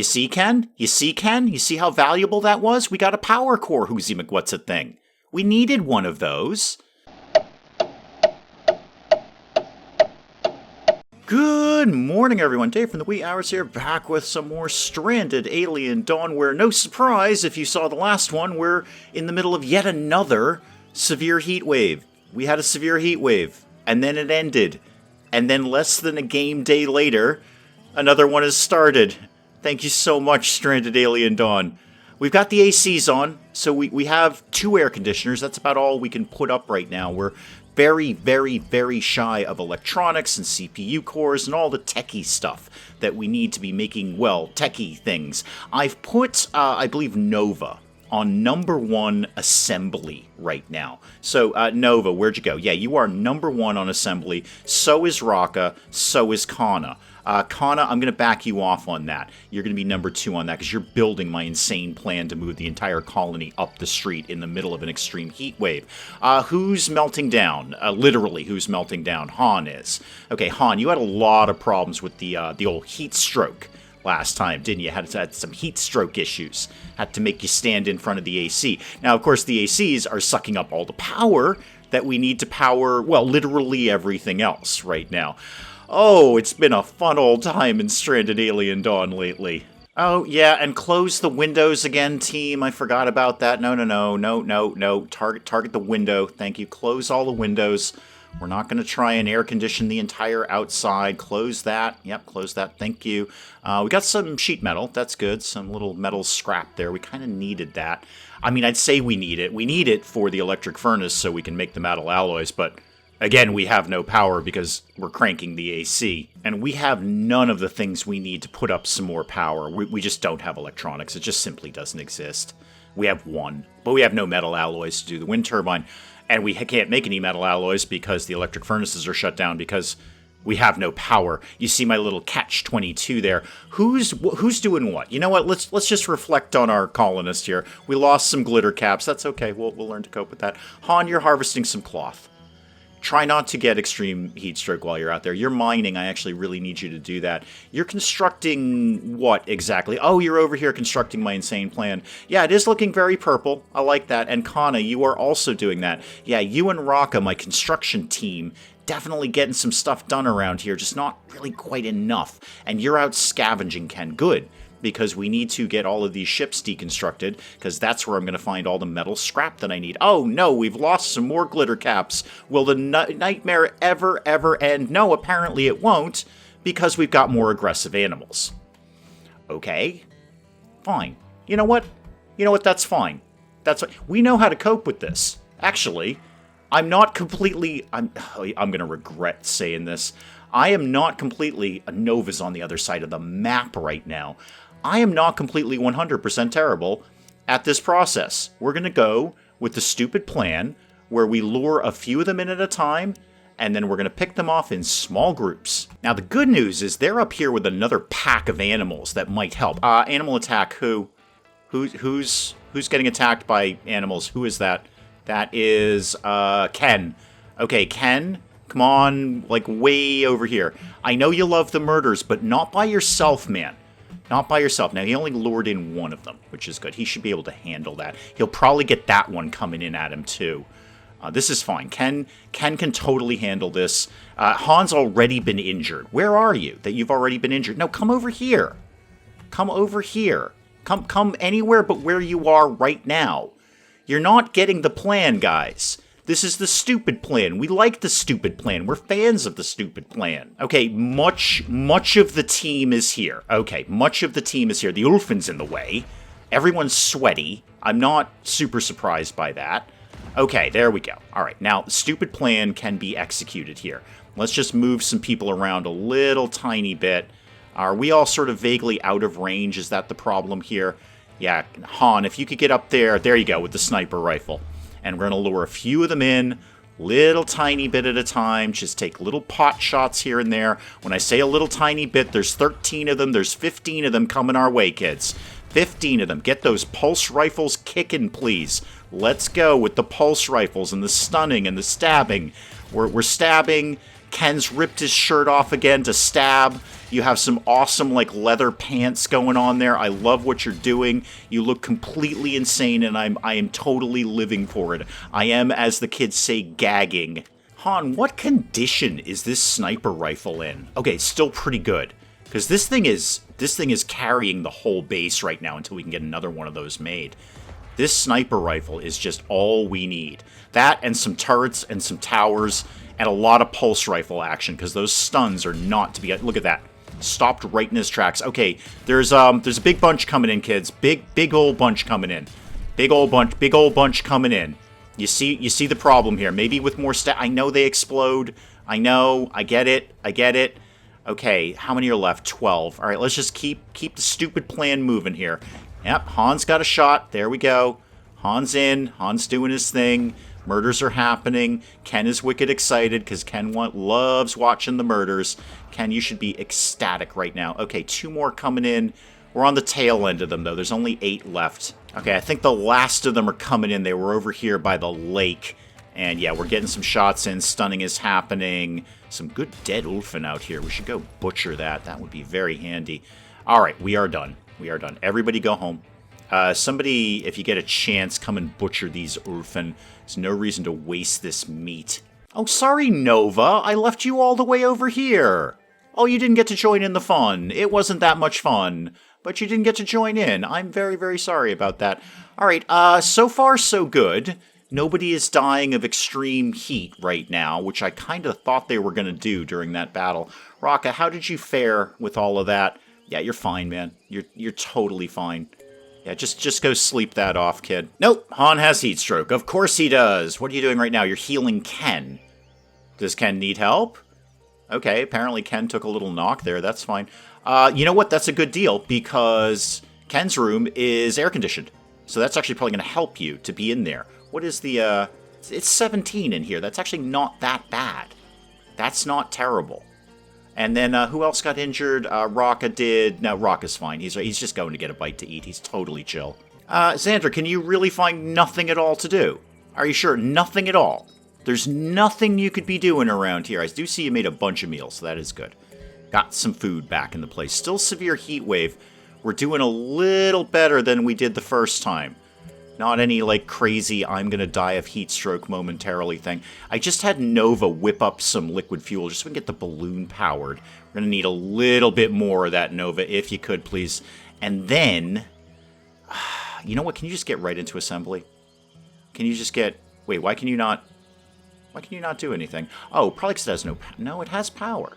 You see, Ken? You see, Ken? You see how valuable that was? We got a power core Whoozy McWhat's-it thing. We needed one of those. Good morning, everyone. Dave from the wee hours here, back with some more Stranded Alien Dawn, where, no surprise, if you saw the last one, we're in the middle of yet another severe heat wave. We had a severe heat wave, and then it ended. And then less than a game day later, another one has started. Thank you so much, Stranded Alien Dawn. We've got the ACs on, so we have 2 air conditioners. That's about all we can put up right now. We're very, very, very shy of electronics and CPU cores and all the techie stuff that we need to be making, well, techie things. I've put, I believe, Nova on #1 assembly right now. So, Nova, where'd you go? Yeah, you are #1 on assembly. So is Raka. So is Kana. Kana, I'm going to back you off on that. You're going to be #2 on that because you're building my insane plan to move the entire colony up the street in the middle of an extreme heat wave. Who's melting down? Literally, who's melting down? Han is. Okay, Han, you had a lot of problems with the old heat stroke last time, didn't you? Had some heat stroke issues. Had to make you stand in front of the AC. Now, of course, the ACs are sucking up all the power that we need to power, well, literally everything else right now. Oh, it's been a fun old time in Stranded Alien Dawn lately. Oh, yeah, and close the windows again, team. I forgot about that. No. Target the window. Thank you. Close all the windows. We're not going to try and air condition the entire outside. Close that. Yep, close that. Thank you. We got some sheet metal. That's good. Some little metal scrap there. We kind of needed that. I mean, I'd say we need it. We need it for the electric furnace so we can make the metal alloys, but again, we have no power because we're cranking the AC. And we have none of the things we need to put up some more power. We just don't have electronics. It just simply doesn't exist. We have one, but we have no metal alloys to do the wind turbine. And we can't make any metal alloys because the electric furnaces are shut down because we have no power. You see my little catch-22 there. Who's doing what? You know what? Let's just reflect on our colonist here. We lost some glitter caps. That's okay. We'll learn to cope with that. Han, you're harvesting some cloth. Try not to get extreme heat stroke while you're out there. You're mining. I actually really need you to do that. You're constructing what exactly? Oh, you're over here constructing my insane plan. Yeah, it is looking very purple. I like that. And Kana, you are also doing that. Yeah, you and Raka, my construction team, definitely getting some stuff done around here, just not really quite enough. And you're out scavenging, Ken. Good. Because we need to get all of these ships deconstructed, because that's where I'm going to find all the metal scrap that I need. Oh no, we've lost some more glitter caps. Will the nightmare ever end? No, apparently it won't, because we've got more aggressive animals. Okay, fine. You know what? That's fine. We know how to cope with this. Actually, I'm going to regret saying this. I am not completely, Nova's on the other side of the map right now. I am not completely 100% terrible at this process. We're going to go with the stupid plan where we lure a few of them in at a time, and then we're going to pick them off in small groups. Now, the good news is they're up here with another pack of animals that might help. Animal attack who? Who's getting attacked by animals? Who is that? That is, Ken. Okay, Ken, come on, like, way over here. I know you love the murders, but not by yourself, man. Not by yourself. Now, he only lured in one of them, which is good. He should be able to handle that. He'll probably get that one coming in at him, too. This is fine. Ken can totally handle this. Han's already been injured. Where are you that you've already been injured? No, come over here. Come over here. Come anywhere but where you are right now. You're not getting the plan, guys. This is the stupid plan. We like the stupid plan. We're fans of the stupid plan. Okay, much of the team is here. Okay, much of the team is here. The Ulfin's in the way. Everyone's sweaty. I'm not super surprised by that. Okay, there we go. All right, now the stupid plan can be executed here. Let's just move some people around a little tiny bit. Are we all sort of vaguely out of range? Is that the problem here? Yeah, Han, if you could get up there. There you go, with the sniper rifle. And we're going to lure a few of them in, little tiny bit at a time. Just take little pot shots here and there. When I say a little tiny bit, there's 13 of them. There's 15 of them coming our way, kids. 15 of them. Get those pulse rifles kicking, please. Let's go with the pulse rifles and the stunning and the stabbing. We're stabbing, Ken's ripped his shirt off again to stab. You have some awesome, like, leather pants going on there. I love what you're doing. You look completely insane, and I am totally living for it. I am, as the kids say, gagging. Han, what condition is this sniper rifle in? Okay, still pretty good. Because this thing is carrying the whole base right now until we can get another one of those made. This sniper rifle is just all we need. That and some turrets and some towers and a lot of pulse rifle action, because those stuns are not to be... Look at that. Stopped right in his tracks. Okay, there's a big bunch coming in, kids. Big old bunch coming in. Big old bunch coming in. You see the problem here. Maybe with more I know they explode. I know. I get it. Okay, how many are left? 12. All right, let's just keep the stupid plan moving here. Yep, Han's got a shot. There we go. Han's in. Han's doing his thing. Murders are happening. Ken is wicked excited because Ken loves watching the murders. Ken, you should be ecstatic right now. Okay, 2 more coming in. We're on the tail end of them, though. There's only 8 left. Okay, I think the last of them are coming in. They were over here by the lake. And yeah, we're getting some shots in. Stunning is happening. Some good dead Ulfen out here. We should go butcher that. That would be very handy. All right, we are done. We are done. Everybody go home. Somebody, if you get a chance, come and butcher these Ulfen. There's no reason to waste this meat. Oh, sorry, Nova. I left you all the way over here. Oh, you didn't get to join in the fun. It wasn't that much fun. But you didn't get to join in. I'm very, very sorry about that. All right, so far so good. Nobody is dying of extreme heat right now, which I kind of thought they were going to do during that battle. Raka, how did you fare with all of that? Yeah, you're fine, man. You're totally fine. Yeah, just go sleep that off, kid. Nope, Han has heat stroke. Of course he does. What are you doing right now? You're healing Ken. Does Ken need help? Okay, apparently Ken took a little knock there. That's fine. You know what? That's a good deal because Ken's room is air-conditioned. So that's actually probably going to help you to be in there. What is the, it's 17 in here. That's actually not that bad. That's not terrible. And then, who else got injured? Raka did. No, Raka's fine. He's just going to get a bite to eat. He's totally chill. Xander, can you really find nothing at all to do? Are you sure? Nothing at all? There's nothing you could be doing around here. I do see you made a bunch of meals, so that is good. Got some food back in the place. Still severe heat wave. We're doing a little better than we did the first time. Not any, like, crazy, I'm gonna die of heat stroke momentarily thing. I just had Nova whip up some liquid fuel just so we can get the balloon powered. We're gonna need a little bit more of that, Nova, if you could, please. And then... You know what? Can you just get right into assembly? Can you just get... Wait, why can you not... Why can you not do anything? Oh, probably because it has no... No, it has power.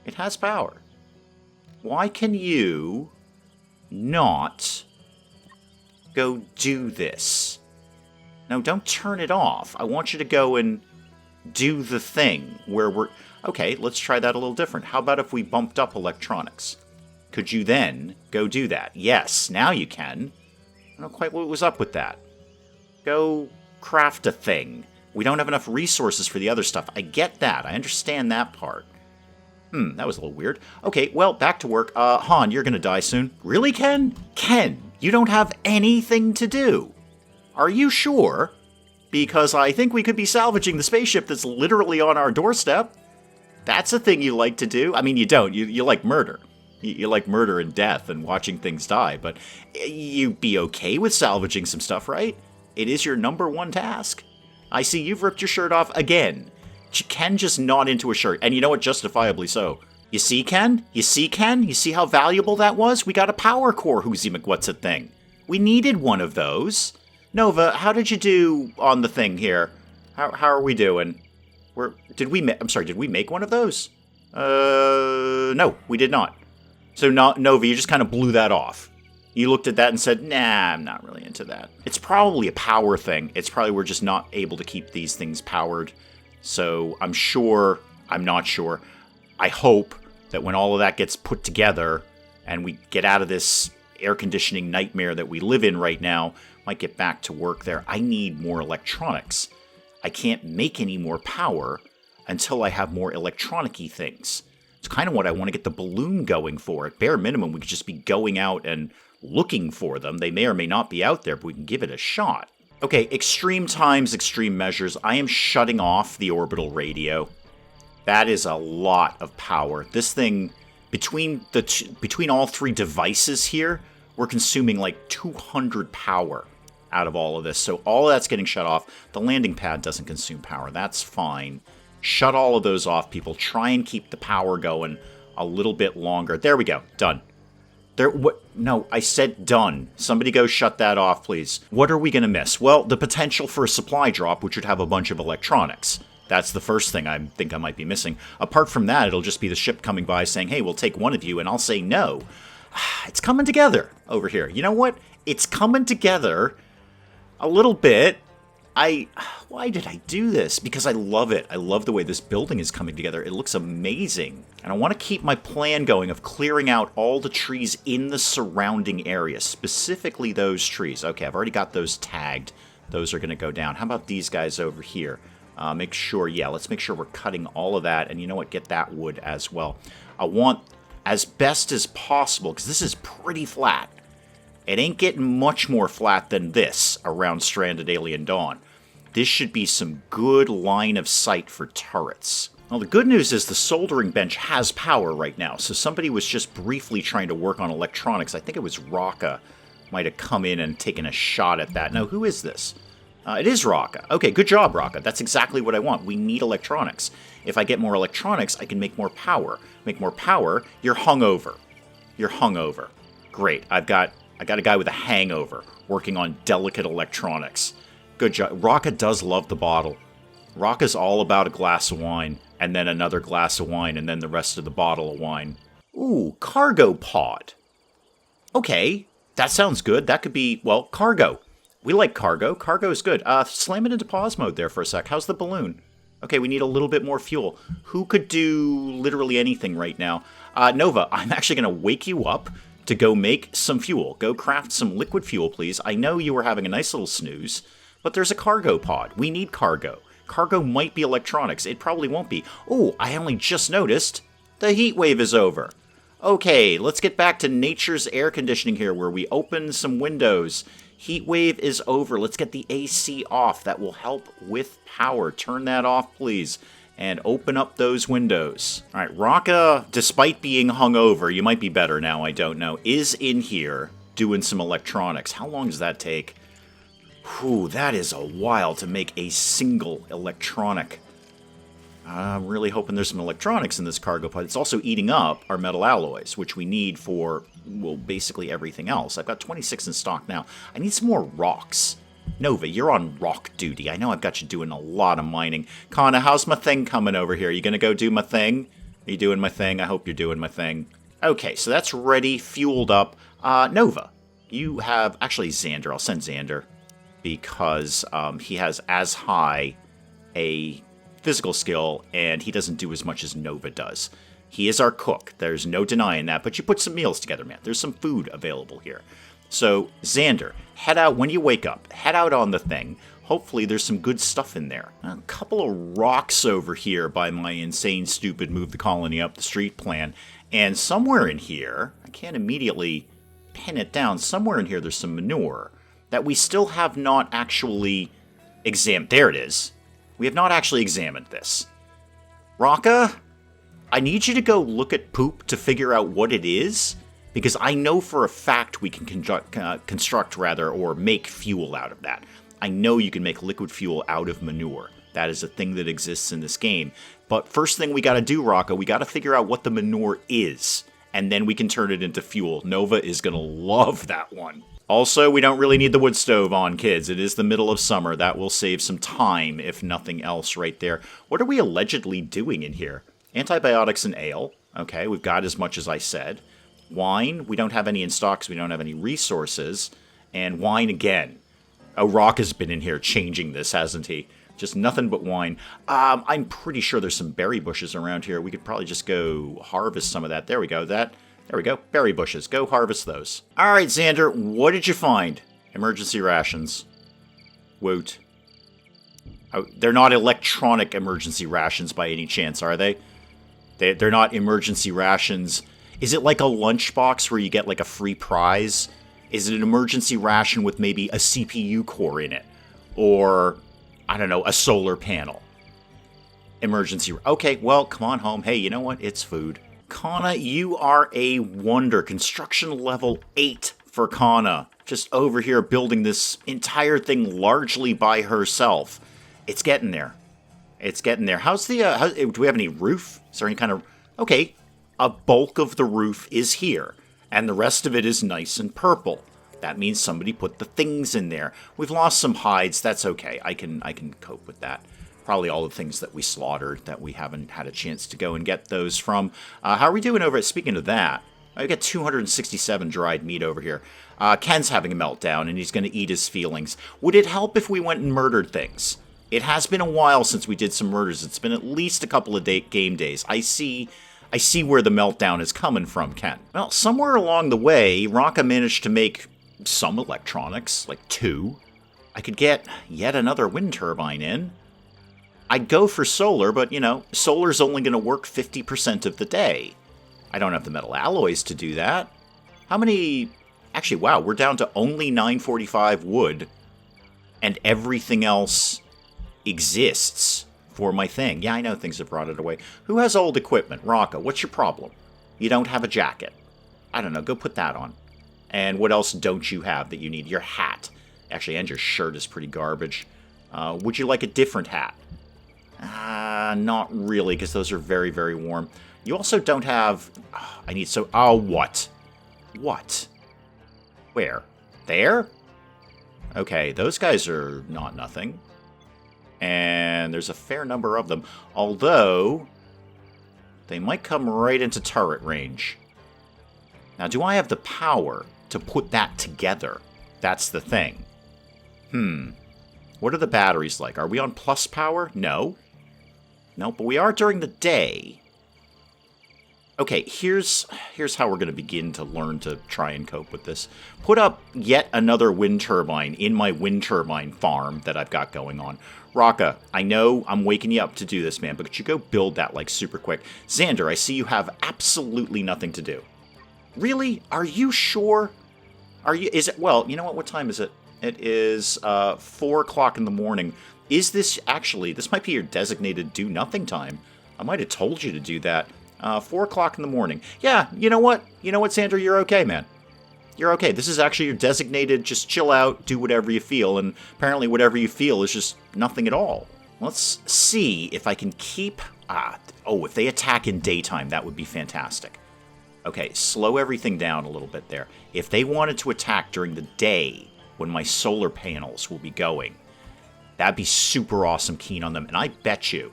It has power. Why can you not... go do this? No, don't turn it off. I want you to go and do the thing where we're... Okay, let's try that a little different. How about if we bumped up electronics? Could you then go do that? Yes, now you can. I don't know quite what was up with that. Go craft a thing. We don't have enough resources for the other stuff. I get that. I understand that part. That was a little weird. Okay, well, back to work. Han, you're gonna die soon. Really, Ken? Ken, you don't have anything to do. Are you sure? Because I think we could be salvaging the spaceship that's literally on our doorstep. That's a thing you like to do. I mean, you don't. You like murder. You like murder and death and watching things die, but you'd be okay with salvaging some stuff, right? It is your #1 task. I see you've ripped your shirt off again. Ken just not into a shirt, and you know what? Justifiably so. You see, Ken? You see, Ken? You see how valuable that was? We got a power core Whoozy McWhat's-it thing. We needed one of those. Nova, how did you do on the thing here? How are we doing? Did we make one of those? No, we did not. So, Nova, you just kind of blew that off. You looked at that and said, nah, I'm not really into that. It's probably a power thing. It's probably we're just not able to keep these things powered. So, I'm not sure. I hope that when all of that gets put together and we get out of this air conditioning nightmare that we live in right now, might get back to work there. I need more electronics. I can't make any more power until I have more electronic-y things. It's kind of what I want to get the balloon going for. At bare minimum, we could just be going out and looking for them. They may or may not be out there, but we can give it a shot. Okay, extreme times, extreme measures. I am shutting off the orbital radio. That is a lot of power. This thing, between all three devices here, we're consuming like 200 power out of all of this. So all of that's getting shut off. The landing pad doesn't consume power. That's fine. Shut all of those off, people. Try and keep the power going a little bit longer. There we go. Done. No, I said done. Somebody go shut that off, please. What are we going to miss? Well, the potential for a supply drop, which would have a bunch of electronics. That's the first thing I think I might be missing. Apart from that, it'll just be the ship coming by saying, hey, we'll take one of you, and I'll say no. It's coming together over here. You know what? It's coming together a little bit. Why did I do this? Because I love it. I love the way this building is coming together. It looks amazing. And I want to keep my plan going of clearing out all the trees in the surrounding area, specifically those trees. Okay, I've already got those tagged. Those are going to go down. How about these guys over here? Let's make sure we're cutting all of that. And you know what? Get that wood as well. I want, as best as possible, because this is pretty flat. It ain't getting much more flat than this around Stranded Alien Dawn. This should be some good line of sight for turrets. Well, the good news is the soldering bench has power right now, so somebody was just briefly trying to work on electronics. I think it was Raka might have come in and taken a shot at that. Now, who is this? It is Raka. Okay, good job, Raka. That's exactly what I want. We need electronics. If I get more electronics, I can make more power. Make more power, you're hungover. You're hungover. Great, I got a guy with a hangover working on delicate electronics. Good job. Raka does love the bottle. Raka's all about a glass of wine, and then another glass of wine, and then the rest of the bottle of wine. Ooh, cargo pod. Okay, that sounds good. That could be, well, cargo. We like cargo. Cargo is good. Slam it into pause mode there for a sec. How's the balloon? Okay, we need a little bit more fuel. Who could do literally anything right now? Nova, I'm actually going to wake you up to go make some fuel. Go craft some liquid fuel, please. I know you were having a nice little snooze, but there's a cargo pod. We need cargo. Cargo might be electronics. It probably won't be. Oh, I only just noticed the heat wave is over. Okay, let's get back to nature's air conditioning here, where we open some windows. Heat wave is over. Let's get the AC off. That will help with power. Turn that off, please. And open up those windows. All right, Raka, despite being hungover, you might be better now, I don't know, is in here doing some electronics. How long does that take? Whew, that is a while to make a single electronic. I'm really hoping there's some electronics in this cargo pod. It's also eating up our metal alloys, which we need for, well, basically everything else. I've got 26 in stock now. I need some more rocks. Nova, you're on rock duty. I know I've got you doing a lot of mining. Kana, how's my thing coming over here? You gonna go do my thing? Are you doing my thing? I hope you're doing my thing. Okay, so that's ready, fueled up. Nova, you have... Actually, Xander. I'll send Xander, because he has as high a physical skill, and he doesn't do as much as Nova does. He is our cook. There's no denying that, but you put some meals together, man. There's some food available here. So, Xander, head out when you wake up. Head out on the thing. Hopefully there's some good stuff in there. A couple of rocks over here by my insane, stupid move the colony up the street plan. And somewhere in here, I can't immediately pin it down, somewhere in here there's some manure that we still have not actually examined. There it is. We have not actually examined this. Raka, I need you to go look at poop to figure out what it is, because I know for a fact we can construct or make fuel out of that. I know you can make liquid fuel out of manure. That is a thing that exists in this game. But first thing we gotta do, Raka, we gotta figure out what the manure is, and then we can turn it into fuel. Nova is gonna love that one. Also, we don't really need the wood stove on, kids. It is the middle of summer. That will save some time, if nothing else, right there. What are we allegedly doing in here? Antibiotics and ale. Okay, we've got as much as I said. Wine, we don't have any in stock because we don't have any resources. And wine again. Oh, Rock has been in here changing this, hasn't he? Just nothing but wine. I'm pretty sure there's some berry bushes around here. We could probably just go harvest some of that. There we go. There we go. Berry bushes. Go harvest those. All right, Xander, what did you find? Emergency rations. Woot. Oh, they're not electronic emergency rations by any chance, are they? They're not emergency rations. Is it like a lunchbox where you get like a free prize? Is it an emergency ration with maybe a CPU core in it? Or, I don't know, a solar panel? Emergency. Okay, well, come on home. Hey, you know what? It's food. Kana, you are a wonder. Construction level 8 for Kana. Just over here building this entire thing largely by herself. It's getting there. It's getting there. How's the, do we have any roof? Is there any kind of, okay, a bulk of the roof is here, and the rest of it is nice and purple. That means somebody put the things in there. We've lost some hides. That's okay. I can cope with that. Probably all the things that we slaughtered that we haven't had a chance to go and get those from. How are we doing over at, speaking of that, I got 267 dried meat over here. Ken's having a meltdown, and he's going to eat his feelings. Would it help if we went and murdered things? It has been a while since we did some murders. It's been at least a couple of game days. I see where the meltdown is coming from, Ken. Well, somewhere along the way, Raka managed to make some electronics, like 2. I could get yet another wind turbine in. I'd go for solar, but, you know, solar's only going to work 50% of the day. I don't have the metal alloys to do that. How many... Actually, wow, we're down to only 945 wood, and everything else exists for my thing. Yeah, I know things have rotted away. Who has old equipment? Raka, what's your problem? You don't have a jacket. I don't know, go put that on. And what else don't you have that you need? Your hat. Actually, and your shirt is pretty garbage. Would you like a different hat? Not really, because those are very, very warm. You also don't have... I need so... Oh, what? What? Where? There? Okay, those guys are not nothing. And there's a fair number of them. Although, they might come right into turret range. Now, do I have the power to put that together? That's the thing. What are the batteries like? Are we on plus power? No. No, but we are during the day. Okay, here's how we're going to begin to learn to try and cope with this. Put up yet another wind turbine in my wind turbine farm that I've got going on. Raka, I know I'm waking you up to do this, man, but could you go build that, like, super quick? Xander, I see you have absolutely nothing to do. Really? Are you sure? Is it, well, you know what time is it? It is 4 o'clock in the morning. Is this actually, this might be your designated do-nothing time. I might have told you to do that. 4 o'clock in the morning. Yeah, you know what? You know what, Sandra? You're okay, man. You're okay. This is actually your designated, just chill out, do whatever you feel, and apparently whatever you feel is just nothing at all. Let's see if I can keep... if they attack in daytime, that would be fantastic. Okay, slow everything down a little bit there. If they wanted to attack during the day, when my solar panels will be going, that'd be super awesome, keen on them. And I bet you,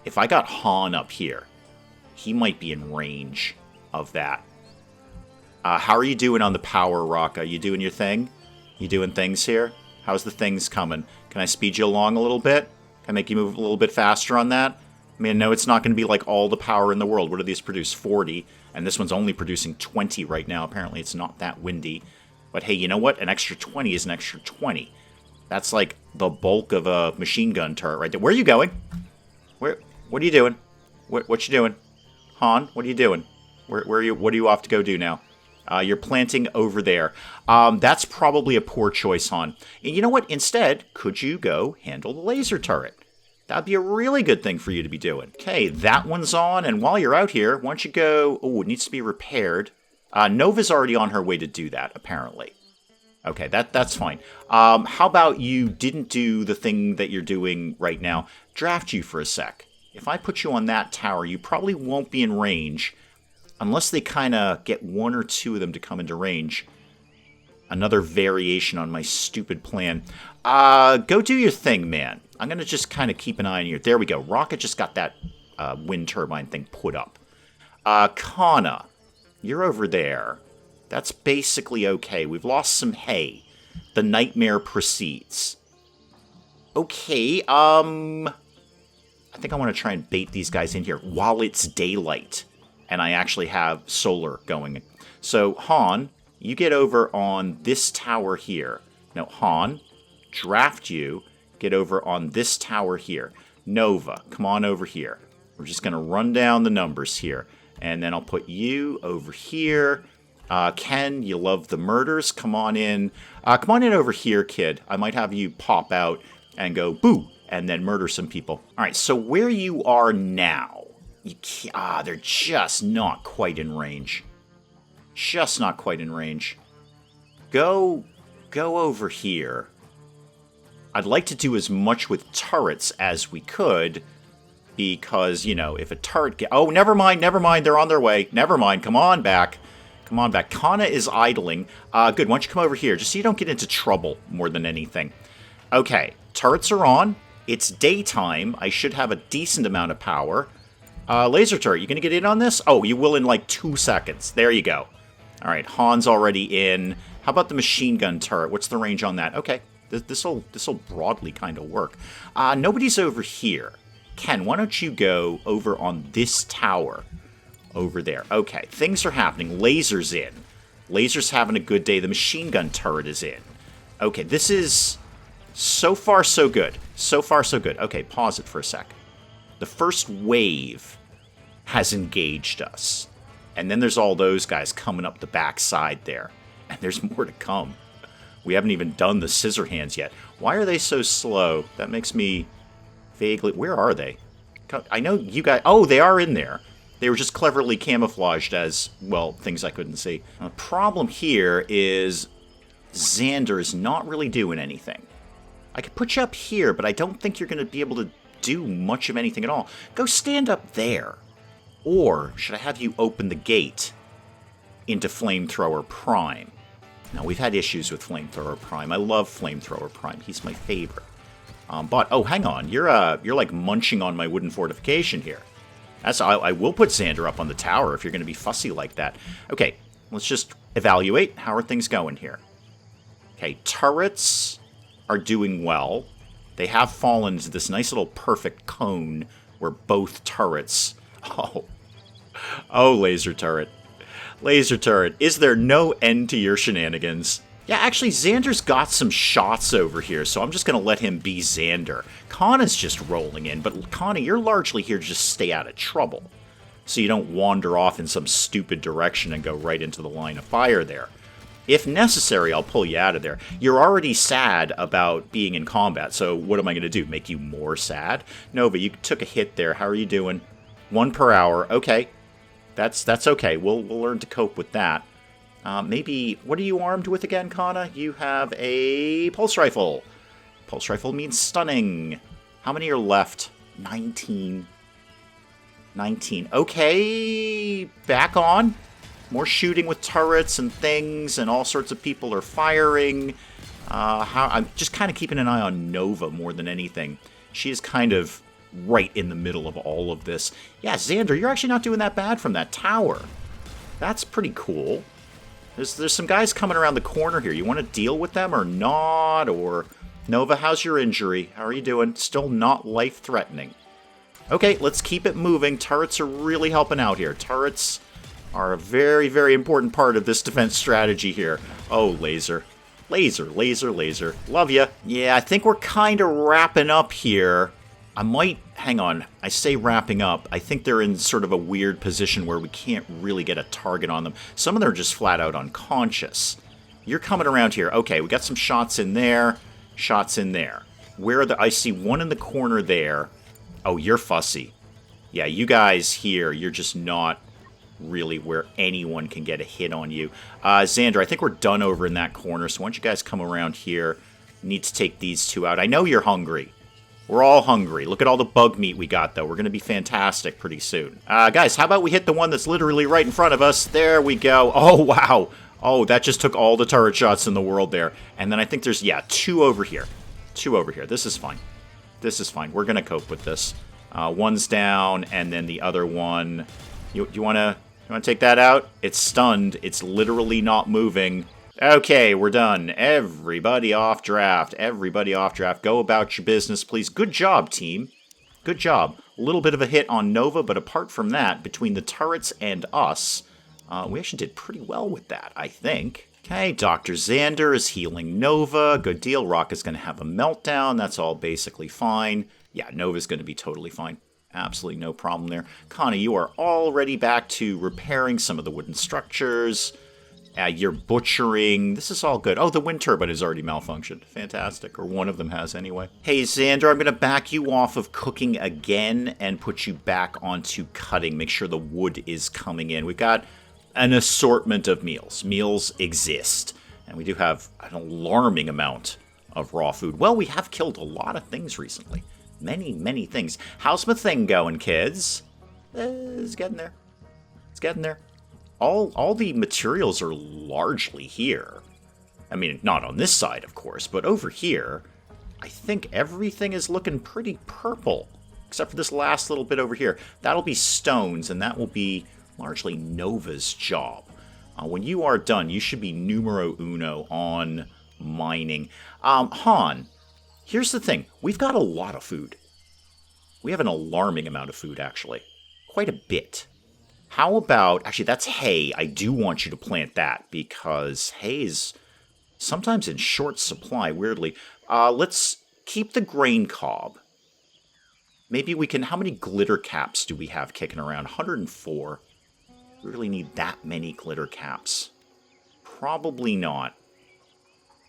if I got Han up here, he might be in range of that. How are you doing on the power, Raka? You doing your thing? You doing things here? How's the things coming? Can I speed you along a little bit? Can I make you move a little bit faster on that? I mean, no, it's not going to be like all the power in the world. What do these produce? 40. And this one's only producing 20 right now. Apparently it's not that windy. But hey, you know what? An extra 20 is an extra 20. That's like the bulk of a machine gun turret right there. Where are you going? What are you doing? What you doing? Han, what are you doing? Where are you? What are you off to go do now? You're planting over there. That's probably a poor choice, Han. And you know what? Instead, could you go handle the laser turret? That'd be a really good thing for you to be doing. Okay, that one's on. And while you're out here, why don't you go... Oh, it needs to be repaired. Nova's already on her way to do that, apparently. Okay, that's fine. How about you didn't do the thing that you're doing right now? Draft you for a sec. If I put you on that tower, you probably won't be in range unless they kind of get 1 or 2 of them to come into range. Another variation on my stupid plan. Go do your thing, man. I'm going to just kind of keep an eye on you. There we go. Rocket just got that wind turbine thing put up. Kana, you're over there. That's basically okay. We've lost some hay. The nightmare proceeds. Okay, I think I want to try and bait these guys in here while it's daylight. And I actually have solar going. So, Han, you get over on this tower here. Now, Han, draft you, get over on this tower here. Nova, come on over here. We're just going to run down the numbers here. And then I'll put you over here. Ken, you love the murders. Come on in. Come on in over here, kid. I might have you pop out and go, boo, and then murder some people. All right, so where you are now, they're just not quite in range. Just not quite in range. Go over here. I'd like to do as much with turrets as we could, because, you know, if a turret oh, never mind, they're on their way. Never mind, come on back. Come on back. Kana is idling. Good, why don't you come over here, just so you don't get into trouble more than anything. Okay, turrets are on. It's daytime. I should have a decent amount of power. Laser turret, you gonna get in on this? Oh, you will in like 2 seconds. There you go. All right, Han's already in. How about the machine gun turret? What's the range on that? Okay, this'll broadly kind of work. Nobody's over here. Ken, why don't you go over on this tower over there? Okay, things are happening. Laser's in. Laser's having a good day. The machine gun turret is in. Okay, this is so far so good. So far so good. Okay, pause it for a sec. The first wave has engaged us. And then there's all those guys coming up the backside there. And there's more to come. We haven't even done the scissor hands yet. Why are they so slow? That makes me vaguely... Where are they? I know you guys... Oh, they are in there. They were just cleverly camouflaged as, well, things I couldn't see. The problem here is Xander is not really doing anything. I could put you up here, but I don't think you're going to be able to do much of anything at all. Go stand up there. Or should I have you open the gate into Flamethrower Prime? Now, we've had issues with Flamethrower Prime. I love Flamethrower Prime. He's my favorite. But, oh, hang on. You're like munching on my wooden fortification here. I will put Xander up on the tower if you're going to be fussy like that. Okay, let's just evaluate. How are things going here? Okay, turrets are doing well. They have fallen into this nice little perfect cone where both turrets... Oh, laser turret. Laser turret. Is there no end to your shenanigans? Yeah, actually, Xander's got some shots over here, so I'm just going to let him be Xander. Kana's just rolling in, but Kana, you're largely here to just stay out of trouble, so you don't wander off in some stupid direction and go right into the line of fire there. If necessary, I'll pull you out of there. You're already sad about being in combat, so what am I going to do? Make you more sad? Nova, you took a hit there. How are you doing? 1 per hour. Okay. That's okay. We'll learn to cope with that. Maybe, what are you armed with again, Kana? You have a pulse rifle. Pulse rifle means stunning. How many are left? 19. 19. Okay, back on. More shooting with turrets and things, and all sorts of people are firing. I'm just kind of keeping an eye on Nova more than anything. She is kind of right in the middle of all of this. Yeah, Xander, you're actually not doing that bad from that tower. That's pretty cool. There's some guys coming around the corner here. You want to deal with them or not? Or Nova, how's your injury? How are you doing? Still not life-threatening. Okay, let's keep it moving. Turrets are really helping out here. Turrets are a very, very important part of this defense strategy here. Oh, laser. Laser, laser, laser. Love ya. Yeah, I think we're kind of wrapping up here. I might... Hang on. I say wrapping up. I think they're in sort of a weird position where we can't really get a target on them. Some of them are just flat out unconscious. You're coming around here. Okay, we got some shots in there. Shots in there. Where are the... I see one in the corner there. Oh, you're fussy. Yeah, you guys here, you're just not really where anyone can get a hit on you. Xander, I think we're done over in that corner, so why don't you guys come around here. Need to take these two out. I know you're hungry. We're all hungry. Look at all the bug meat we got, though. We're going to be fantastic pretty soon. Guys, how about we hit the one that's literally right in front of us? There we go. Oh, wow. Oh, that just took all the turret shots in the world there. And then I think there's, yeah, 2 over here. 2 over here. This is fine. This is fine. We're going to cope with this. One's down, and then the other one... You want to take that out? It's stunned. It's literally not moving. Okay, we're done. Everybody off draft. Everybody off draft. Go about your business, please. Good job, team. Good job. A little bit of a hit on Nova, but apart from that, between the turrets and us, we actually did pretty well with that, I think. Okay, Dr. Xander is healing Nova. Good deal. Rocket's going to have a meltdown. That's all basically fine. Yeah, Nova's going to be totally fine. Absolutely no problem there. Connie, you are already back to repairing some of the wooden structures. You're butchering. This is all good. Oh, the wind turbine has already malfunctioned. Fantastic. Or one of them has anyway. Hey, Xander, I'm going to back you off of cooking again and put you back onto cutting. Make sure the wood is coming in. We've got an assortment of meals. Meals exist. And we do have an alarming amount of raw food. Well, we have killed a lot of things recently. Many, many things. How's my thing going, kids? It's getting there. It's getting there. All the materials are largely here. I mean, not on this side, of course, but over here, I think everything is looking pretty purple, except for this last little bit over here. That'll be stones, and that will be largely Nova's job. When you are done, you should be numero uno on mining. Han, here's the thing. We've got a lot of food. We have an alarming amount of food, actually. Quite a bit. How about, actually, that's hay. I do want you to plant that because hay is sometimes in short supply, weirdly. Let's keep the grain cob. Maybe we can, how many glitter caps do we have kicking around? 104. We really need that many glitter caps. Probably not.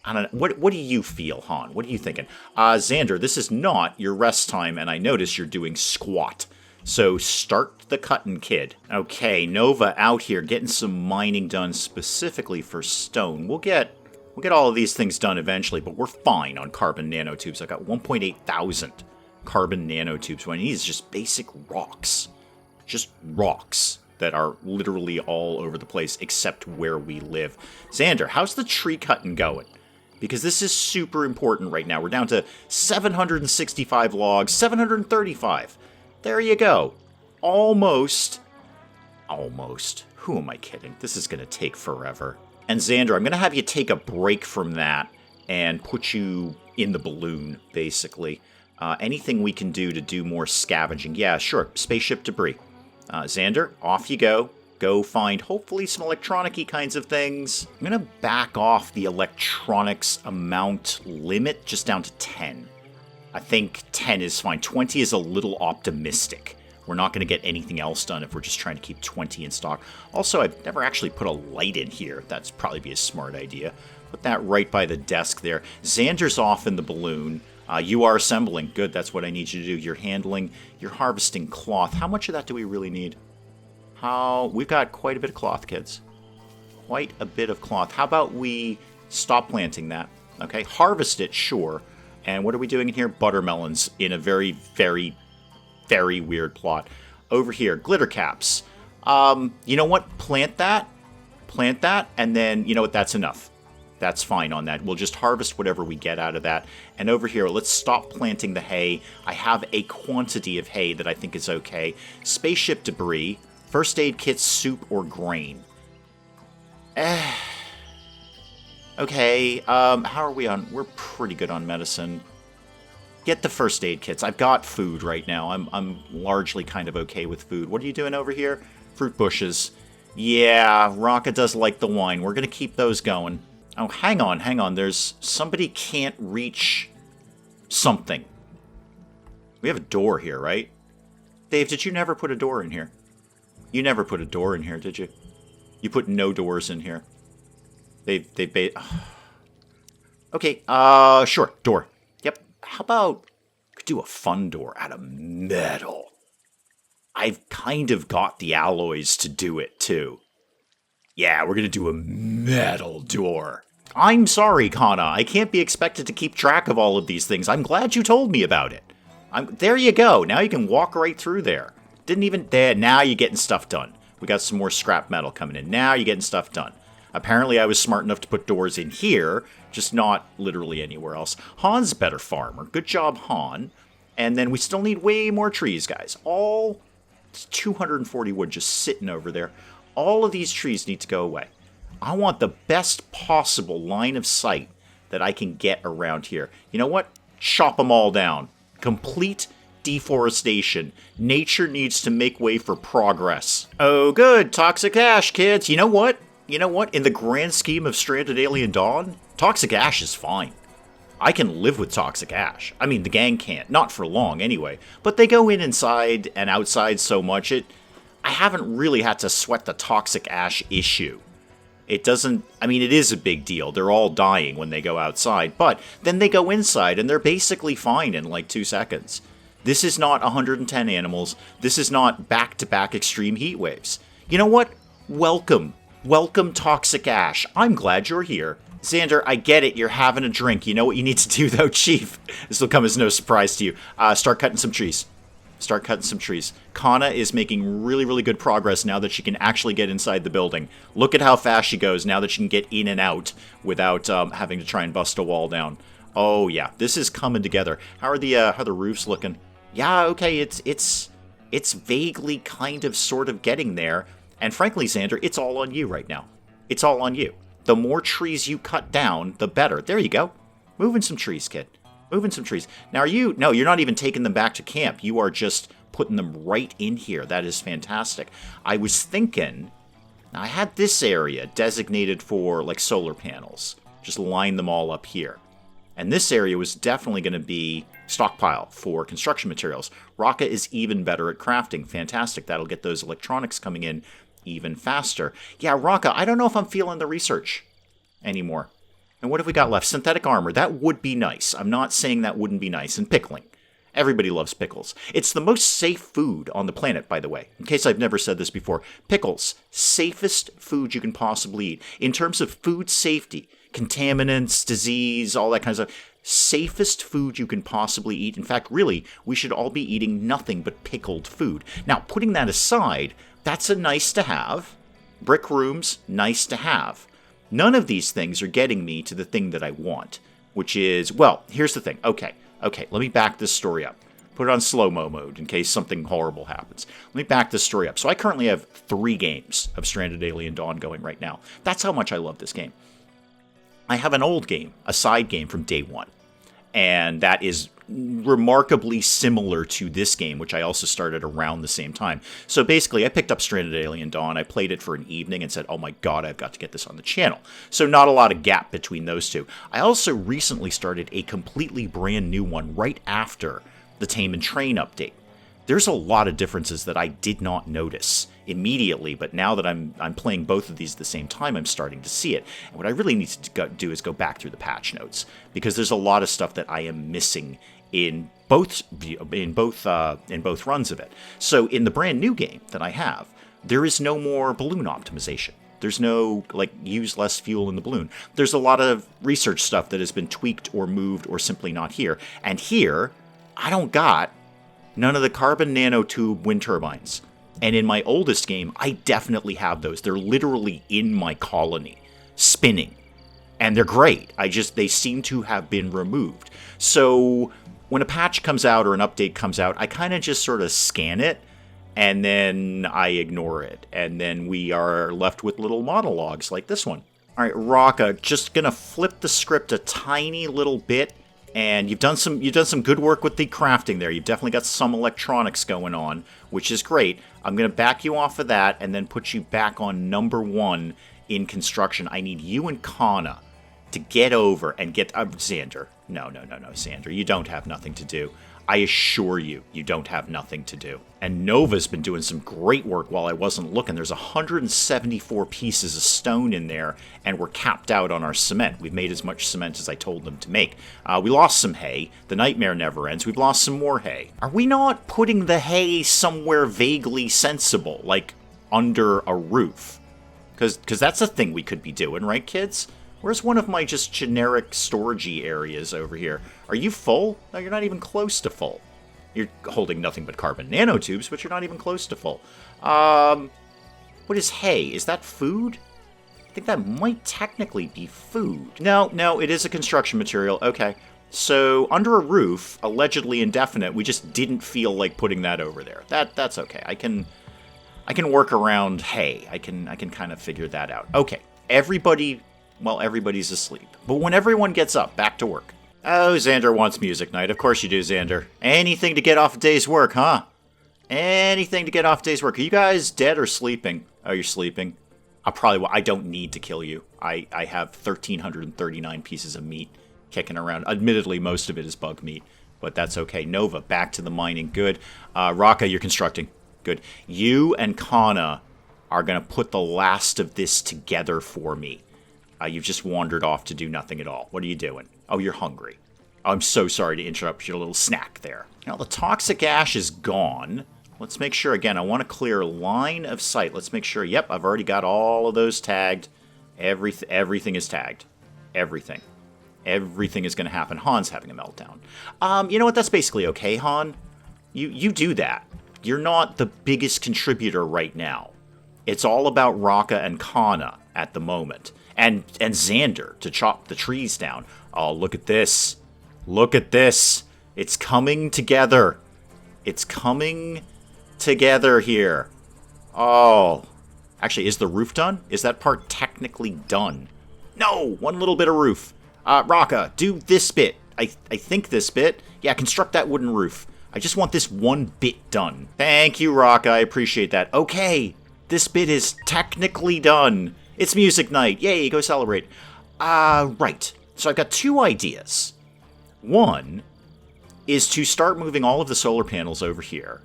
I don't know. What do you feel, Han? What are you thinking? Xander, this is not your rest time, and I notice you're doing squat. So start the cutting, kid. Okay, Nova out here getting some mining done specifically for stone. We'll get all of these things done eventually, but we're fine on carbon nanotubes. I got 1.8 thousand carbon nanotubes. What I need is just basic rocks. Just rocks that are literally all over the place except where we live. Xander, how's the tree cutting going? Because this is super important right now. We're down to 765 logs, 735. There you go. Almost. Who am I kidding? This is going to take forever. And Xander, I'm going to have you take a break from that and put you in the balloon, basically. Anything we can do to do more scavenging. Yeah, sure. Spaceship debris. Xander, off you go. Go find, hopefully, some electronic-y kinds of things. I'm going to back off the electronics amount limit just down to 10. I think 10 is fine. 20 is a little optimistic. We're not going to get anything else done if we're just trying to keep 20 in stock. Also, I've never actually put a light in here. That's probably be a smart idea. Put that right by the desk there. Xander's off in the balloon. You are assembling. Good, that's what I need you to do. You're handling, you're harvesting cloth. How much of that do we really need? We've got quite a bit of cloth, kids. Quite a bit of cloth. How about we stop planting that? Okay, harvest it, sure. And what are we doing in here? Buttermelons in a very, very, very weird plot. Over here, glitter caps. You know what? Plant that, and then, you know what? That's enough. That's fine on that. We'll just harvest whatever we get out of that. And over here, let's stop planting the hay. I have a quantity of hay that I think is okay. Spaceship debris, first aid kit, soup, or grain. Okay, how are we on? We're pretty good on medicine. Get the first aid kits. I've got food right now. I'm largely kind of okay with food. What are you doing over here? Fruit bushes. Yeah, Raka does like the wine. We're going to keep those going. Oh, hang on. There's somebody can't reach something. We have a door here, right? Dave, did you never put a door in here? You never put a door in here, did you? You put no doors in here. Okay, sure, door. Yep. How about could do a fun door out of metal? I've kind of got the alloys to do it too. Yeah, we're gonna do a metal door. I'm sorry, Kana. I can't be expected to keep track of all of these things. I'm glad you told me about it. There you go. Now you can walk right through there. Didn't even there. Now you're getting stuff done. We got some more scrap metal coming in. Now you're getting stuff done. Apparently I was smart enough to put doors in here, just not literally anywhere else. Han's a better farmer. Good job, Han. And then we still need way more trees, guys. All 240 wood just sitting over there. All of these trees need to go away. I want the best possible line of sight that I can get around here. You know what? Chop them all down. Complete deforestation. Nature needs to make way for progress. Oh, good. Toxic ash, kids. You know what? In the grand scheme of Stranded Alien Dawn, toxic ash is fine. I can live with toxic ash. I mean, the gang can't. Not for long, anyway. But they go inside and outside so much, I haven't really had to sweat the toxic ash issue. It doesn't, I mean, it is a big deal. They're all dying when they go outside, but then they go inside and they're basically fine in like 2 seconds. This is not 110 animals. This is not back-to-back extreme heat waves. You know what? Welcome. Welcome, Toxic Ash. I'm glad you're here. Xander, I get it. You're having a drink. You know what you need to do, though, Chief? This will come as no surprise to you. Start cutting some trees. Start cutting some trees. Kana is making really, really good progress now that she can actually get inside the building. Look at how fast she goes now that she can get in and out without having to try and bust a wall down. Oh, yeah. This is coming together. How are the roofs looking? Yeah, okay. It's vaguely kind of sort of getting there. And frankly, Xander, it's all on you right now. It's all on you. The more trees you cut down, the better. There you go. Moving some trees, kid. Moving some trees. Now, no, you're not even taking them back to camp. You are just putting them right in here. That is fantastic. I was thinking, I had this area designated for, like, solar panels. Just line them all up here. And this area was definitely going to be stockpile for construction materials. Raka is even better at crafting. Fantastic. That'll get those electronics coming in even faster. Yeah, Raka, I don't know if I'm feeling the research anymore. And what have we got left? Synthetic armor. That would be nice. I'm not saying that wouldn't be nice. And pickling. Everybody loves pickles. It's the most safe food on the planet, by the way. In case I've never said this before. Pickles. Safest food you can possibly eat. In terms of food safety, contaminants, disease, all that kind of stuff. Safest food you can possibly eat. In fact, really, we should all be eating nothing but pickled food. Now, putting that aside, that's a nice to have. Brick rooms, nice to have. None of these things are getting me to the thing that I want, which is, well, here's the thing. Okay, let me back this story up. Put it on slow-mo mode in case something horrible happens. Let me back this story up. So I currently have 3 games of Stranded Alien Dawn going right now. That's how much I love this game. I have an old game, a side game from day one, and that is remarkably similar to this game, which I also started around the same time. So basically, I picked up Stranded Alien Dawn, I played it for an evening and said, oh my god, I've got to get this on the channel. So not a lot of gap between those two. I also recently started a completely brand new one right after the Tame and Train update. There's a lot of differences that I did not notice immediately, but now that I'm playing both of these at the same time, I'm starting to see it. And what I really need to do is go back through the patch notes, because there's a lot of stuff that I am missing in both runs of it. So in the brand new game that I have, there is no more balloon optimization. There's no, like, use less fuel in the balloon. There's a lot of research stuff that has been tweaked or moved or simply not here. And here, I don't got none of the carbon nanotube wind turbines. And in my oldest game, I definitely have those. They're literally in my colony, spinning. And they're great. They seem to have been removed. So when a patch comes out or an update comes out, I kind of just sort of scan it, and then I ignore it. And then we are left with little monologues like this one. All right, Raka, just going to flip the script a tiny little bit. And you've done some good work with the crafting there. You've definitely got some electronics going on, which is great. I'm going to back you off of that and then put you back on number 1 in construction. I need you and Kana to get over and get... Xander. No, Xander. You don't have nothing to do. I assure you, you don't have nothing to do. And Nova's been doing some great work while I wasn't looking. There's 174 pieces of stone in there, and we're capped out on our cement. We've made as much cement as I told them to make. We lost some hay. The nightmare never ends. We've lost some more hay. Are we not putting the hay somewhere vaguely sensible, like under a roof? Because that's a thing we could be doing, right, kids? Where's one of my just generic storagey areas over here? Are you full? No, you're not even close to full. You're holding nothing but carbon nanotubes, but you're not even close to full. What is hay? Is that food? I think that might technically be food. No, it is a construction material. Okay. So, under a roof, allegedly indefinite, we just didn't feel like putting that over there. That's okay. I can work around hay. I can kind of figure that out. Okay. Everybody's asleep. But when everyone gets up, back to work. Oh, Xander wants music night. Of course you do, Xander. Anything to get off a day's work, huh? Anything to get off a day's work. Are you guys dead or sleeping? Oh, you're sleeping? I don't need to kill you. I have 1,339 pieces of meat kicking around. Admittedly, most of it is bug meat, but that's okay. Nova, back to the mining. Good. Raka, you're constructing. Good. You and Kana are going to put the last of this together for me. You've just wandered off to do nothing at all. What are you doing? Oh, you're hungry. I'm so sorry to interrupt your little snack there. Now, the toxic ash is gone. Let's make sure, again, I want to clear line of sight. Let's make sure, yep, I've already got all of those tagged. Everything is tagged. Everything. Everything is going to happen. Han's having a meltdown. You know what? That's basically okay, Han. You do that. You're not the biggest contributor right now. It's all about Raka and Kana at the moment. And Xander to chop the trees down. Oh, look at this. Look at this. It's coming together. It's coming together here. Oh. Actually, is the roof done? Is that part technically done? No! One little bit of roof. Raka, do this bit. I think this bit. Yeah, construct that wooden roof. I just want this one bit done. Thank you, Raka. I appreciate that. Okay. This bit is technically done. It's music night. Yay, go celebrate. Right. So I've got two ideas. One is to start moving all of the solar panels over here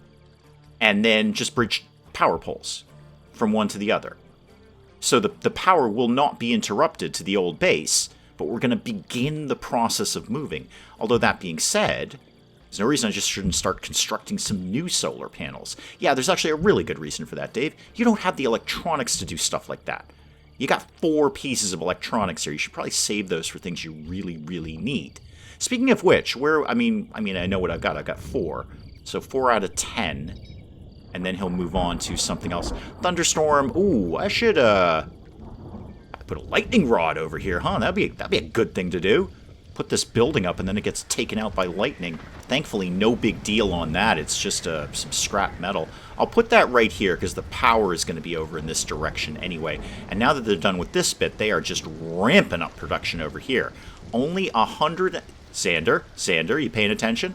and then just bridge power poles from one to the other. So the power will not be interrupted to the old base, but we're going to begin the process of moving. Although that being said, there's no reason I just shouldn't start constructing some new solar panels. Yeah, there's actually a really good reason for that, Dave. You don't have the electronics to do stuff like that. You got 4 pieces of electronics here. You should probably save those for things you really, really need. Speaking of which, I know what I've got. I've got 4. So 4 out of 10. And then he'll move on to something else. Thunderstorm. Ooh, I should put a lightning rod over here, huh? That'd be a good thing to do. Put this building up and then it gets taken out by lightning. Thankfully, no big deal on that. It's just some scrap metal. I'll put that right here because the power is going to be over in this direction anyway. And now that they're done with this bit, they are just ramping up production over here. Only 100... Xander, you paying attention?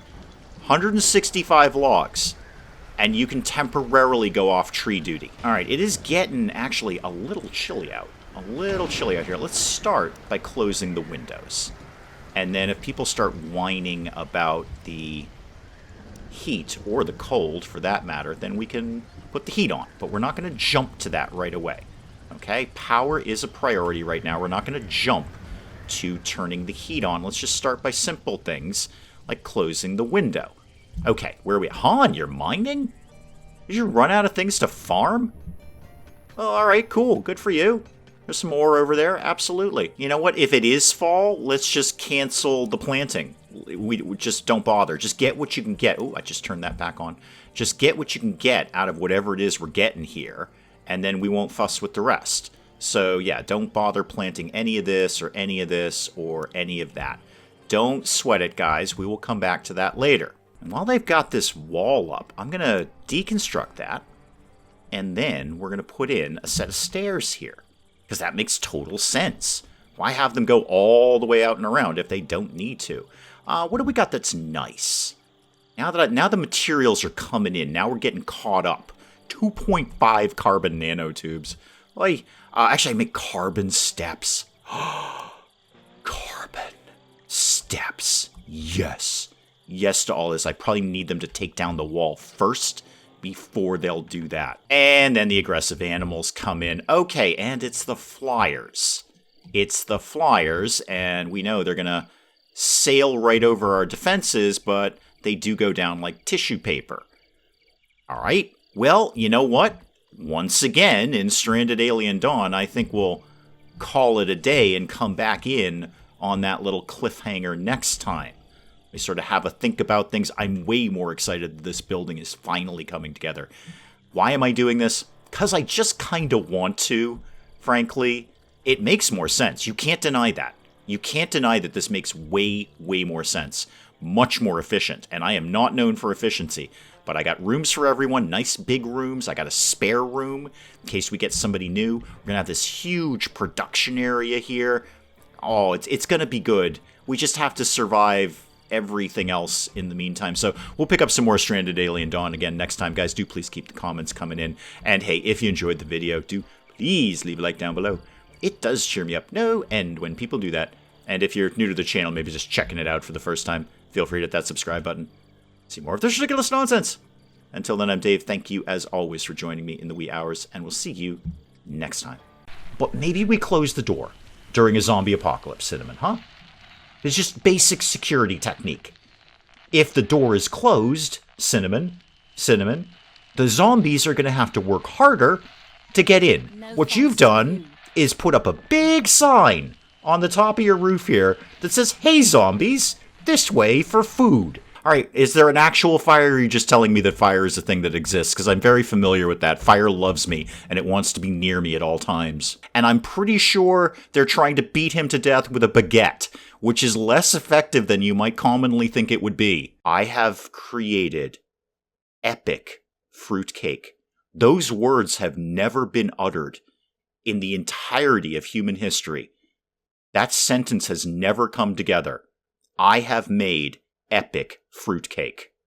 165 logs. And you can temporarily go off tree duty. Alright, it is getting actually a little chilly out. A little chilly out here. Let's start by closing the windows. And then if people start whining about the heat, or the cold for that matter, then we can put the heat on. But we're not going to jump to that right away. Okay? Power is a priority right now. We're not going to jump to turning the heat on. Let's just start by simple things, like closing the window. Okay, where are we? Han, you're mining? Did you run out of things to farm? Oh, alright, cool. Good for you. There's some more over there. Absolutely. You know what? If it is fall, let's just cancel the planting. We just don't bother. Just get what you can get. Oh, I just turned that back on. Just get what you can get out of whatever it is we're getting here, and then we won't fuss with the rest. So, yeah, don't bother planting any of this or any of this or any of that. Don't sweat it, guys. We will come back to that later. And while they've got this wall up, I'm going to deconstruct that, and then we're going to put in a set of stairs here. Because that makes total sense. Why have them go all the way out and around if they don't need to? What do we got that's nice? Now the materials are coming in. Now we're getting caught up. 2.5 carbon nanotubes. Actually, I make carbon steps. Carbon steps. Yes. Yes to all this. I probably need them to take down the wall first before they'll do that. And then the aggressive animals come in. Okay, and it's the flyers. It's the flyers, and we know they're going to sail right over our defenses, but they do go down like tissue paper. All right, well, you know what? Once again, in Stranded Alien Dawn, I think we'll call it a day and come back in on that little cliffhanger next time. We sort of have a think about things. I'm way more excited that this building is finally coming together. Why am I doing this? Because I just kind of want to, frankly. It makes more sense. You can't deny that. You can't deny that this makes way, way more sense. Much more efficient. And I am not known for efficiency. But I got rooms for everyone, nice big rooms. I got a spare room in case we get somebody new. We're going to have this huge production area here. Oh, it's going to be good. We just have to survive everything else in the meantime. So we'll pick up some more Stranded Alien Dawn again next time. Guys, do please keep the comments coming in. And hey, if you enjoyed the video, do please leave a like down below. It does cheer me up no end when people do that. And if you're new to the channel, maybe just checking it out for the first time, feel free to hit that subscribe button. See more of this ridiculous nonsense. Until then, I'm Dave. Thank you, as always, for joining me in the wee hours, and we'll see you next time. But maybe we close the door during a zombie apocalypse, Cinnamon, huh? It's just basic security technique. If the door is closed, Cinnamon, the zombies are going to have to work harder to get in. What you've done is put up a big sign on the top of your roof here that says, "Hey zombies, this way for food." Alright, is there an actual fire, or are you just telling me that fire is a thing that exists? Because I'm very familiar with that. Fire loves me, and it wants to be near me at all times. And I'm pretty sure they're trying to beat him to death with a baguette, which is less effective than you might commonly think it would be. I have created epic fruitcake. Those words have never been uttered in the entirety of human history. That sentence has never come together. I have made epic fruitcake.